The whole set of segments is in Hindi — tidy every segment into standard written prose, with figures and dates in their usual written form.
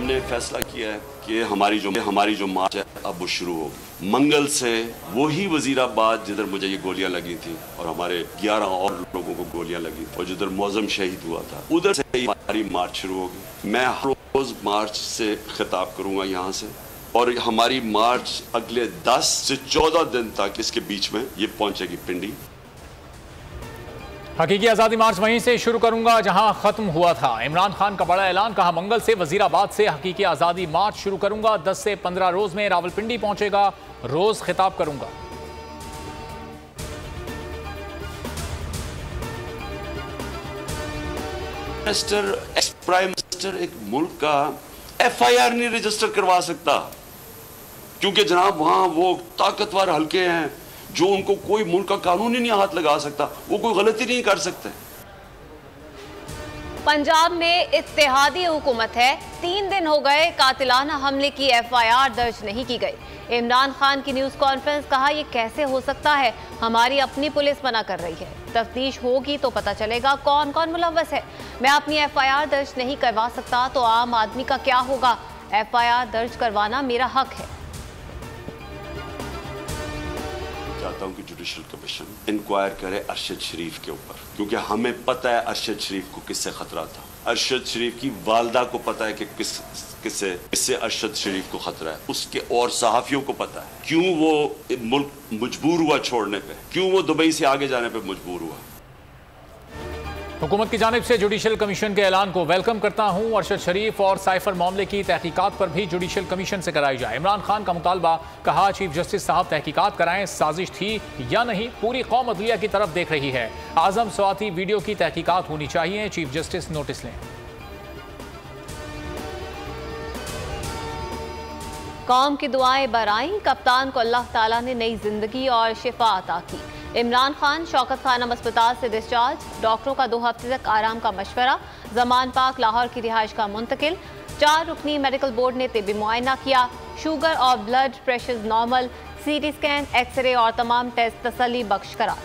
हमने फैसला किया है कि हमारी जो मार्च है अब वो शुरू होगी। मंगल से वही वजीराबाद जिधर मुझे ये गोलियां लगी थी और हमारे 11 और लोगों को गोलियां लगी थी और जिधर मौजम शहीद हुआ था, उधर से हमारी मार्च शुरू होगी। मैं हर रोज मार्च से खिताब करूंगा यहाँ से, और हमारी मार्च अगले 10 से 14 दिन तक इसके बीच में ये पहुंचेगी पिंडी। हकीकी आज़ादी मार्च वहीं से शुरू करूंगा जहां खत्म हुआ था। इमरान खान का बड़ा ऐलान, कहा मंगल से वजीराबाद से हकीकी आज़ादी मार्च शुरू करूंगा। 10 से 15 रोज में रावलपिंडी पहुंचेगा, रोज खिताब करूंगा। एक्स प्राइम मिनिस्टर एक मुल्क का FIR नहीं रजिस्टर करवा सकता, क्योंकि जनाब वहां वो ताकतवर हल्के हैं जो उनको कोई मुल्क का कानून ही नहीं हाथ लगा सकता, वो कोई गलती नहीं कर सकते। पंजाब में इत्तेहादी हुकूमत है, 3 दिन हो गए कातिलाना हमले की FIR दर्ज नहीं की गई। इमरान खान की न्यूज कॉन्फ्रेंस, कहा यह कैसे हो सकता है, हमारी अपनी पुलिस मना कर रही है, तफ्तीश होगी तो पता चलेगा कौन कौन मुलव्वस है। मैं अपनी FIR दर्ज नहीं करवा सकता तो आम आदमी का क्या होगा? FIR दर्ज करवाना मेरा हक है। चाहता हूं कि जुडिशल कमीशन इंक्वायर करे अरशद शरीफ के ऊपर, क्योंकि हमें पता है अरशद शरीफ को किससे खतरा था। अरशद शरीफ की वालदा को पता है कि किससे अरशद शरीफ को खतरा है, उसके और सहाफियों को पता है क्यों वो मुल्क मजबूर हुआ छोड़ने पे, क्यों वो दुबई से आगे जाने पे मजबूर हुआ। हुकूमत की जानिब से जुडिशल कमीशन के ऐलान को वेलकम करता हूं। अरशद शरीफ और साइफर मामले की तहकीकात पर भी जुडिशल कमीशन से कराई जाए। इमरान खान का मुतालबा, कहा चीफ जस्टिस साहब तहकीकात कराएं, साजिश थी या नहीं पूरी कौम अदलिया की तरफ देख रही है। आजम स्वाति वीडियो की तहकीकात होनी चाहिए, चीफ जस्टिस नोटिस लें। कौम की दुआएं बराईं, कप्तान को अल्लाह ताला ने नई जिंदगी और शिफा अता की। इमरान खान शौकत खानम अस्पताल से डिस्चार्ज, डॉक्टरों का 2 हफ्ते तक आराम का मशवरा। जमान पाक लाहौर की रिहाइश का मुंतकिल। 4 रुकनी मेडिकल बोर्ड ने तिब्बी मुआयना किया, शुगर और blood pressure normal, CT scan, x-ray और तमाम टेस्ट तसल्ली बख्श करार।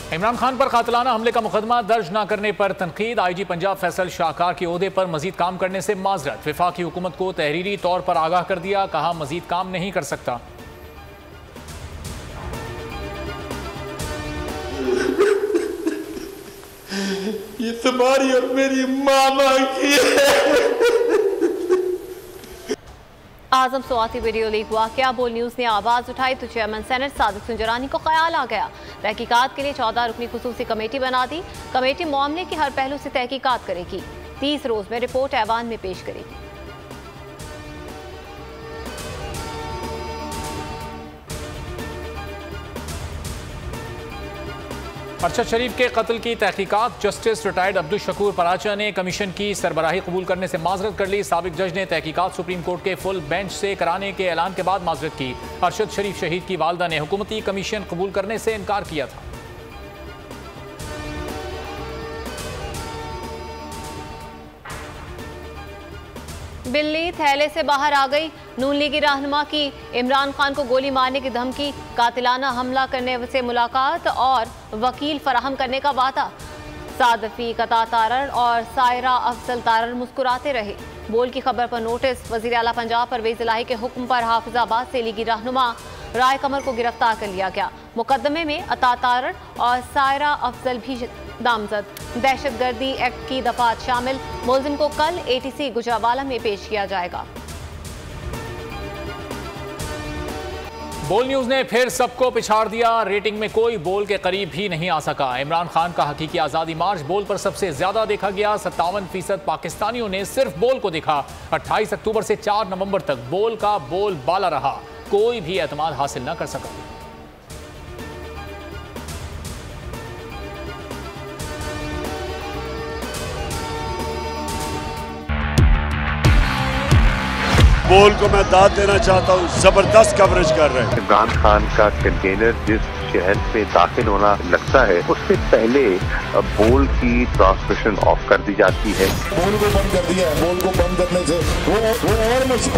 इमरान खान पर कातिलाना हमले का मुकदमा दर्ज न करने पर तनकीद। IG पंजाब फैसल शाहकार के ओहदे पर मजीद काम करने से माजरत। वफाकी हुकूमत को तहरीरी तौर पर आगाह कर दिया, कहा मजीद काम नहीं कर सकता। ये तुम्हारी और मेरी मामा की है। आजम स्वाति वीडियो लीक वाकया, बोल न्यूज ने आवाज उठाई तो चेयरमैन सेनेट सादिक सुंजरानी को ख्याल आ गया। तहकीकात के लिए 14 रुकनी खुसूसी कमेटी बना दी। कमेटी मामले के हर पहलू से तहकीकात करेगी, 30 रोज में रिपोर्ट ऐवान में पेश करेगी। अरशद शरीफ के कत्ल की तहकीकात, जस्टिस रिटायर्ड अब्दुल शकूर पराचा ने कमीशन की सरबराही कबूल करने से माजरत कर ली। साबिक जज ने तहकीकात सुप्रीम कोर्ट के फुल बेंच से कराने के ऐलान के बाद माजरत की। अरशद शरीफ शहीद की वालदा ने हुकूमती कमीशन कबूल करने से इनकार किया था। बिल्ली थैले से बाहर आ गई, नून लीगी रहनुमा की इमरान खान को गोली मारने की धमकी, कातिलाना हमला करने से मुलाकात और वकील फराहम करने का वादा। सादफी, कता तारर और सायरा अफजल तारर मुस्कुराते रहे। बोल की खबर पर नोटिस, वजीर आला पंजाब परवेज इलाही के हुक्म पर हाफिजाबाद से लीगी रहनुमा राय कमर को गिरफ्तार कर लिया गया। मुकदमे में अता तारर और सायरा अफजल भी नामजद। दहशतगर्दी एक्ट की दफात शामिल। मुलजिम को कल ATC गुजरावाला में पेश किया जाएगा। बोल न्यूज ने फिर सबको पिछाड़ दिया, रेटिंग में कोई बोल के करीब भी नहीं आ सका। इमरान खान का हकीकी आज़ादी मार्च बोल पर सबसे ज्यादा देखा गया, 57% पाकिस्तानियों ने सिर्फ बोल को देखा। 28 अक्टूबर से 4 नवंबर तक बोल का बोल बाला रहा, कोई भी एतमाद हासिल न कर सका। बोल को मैं दाद देना चाहता हूँ, जबरदस्त कवरेज कर रहे हैं। इमरान खान का कंटेनर जिस शहर से दाखिल होना लगता है उससे पहले बोल की ट्रांसमिशन ऑफ कर दी जाती है। बोल को बंद कर दिया है। बोल को बंद करने से वो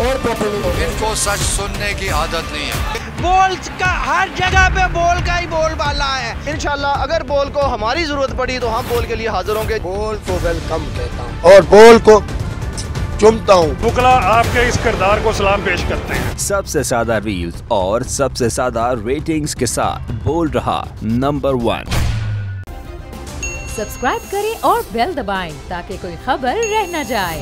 और पॉपुलर हो। इनको सच सुनने की आदत नहीं है। बोल का हर जगह पे बोल का ही बोलबाला है। इंशाल्लाह अगर बोल को हमारी जरूरत पड़ी तो हम बोल के लिए हाजिर होंगे। बोल को वेलकम कहता हूँ और बोल को चुमता हूँ। बुकला आपके इस किरदार को सलाम पेश करते हैं। सबसे ज्यादा रील्स और सबसे ज्यादा रेटिंग्स के साथ बोल रहा नंबर 1। सब्सक्राइब करें और बेल दबाएं ताकि कोई खबर रह न जाए।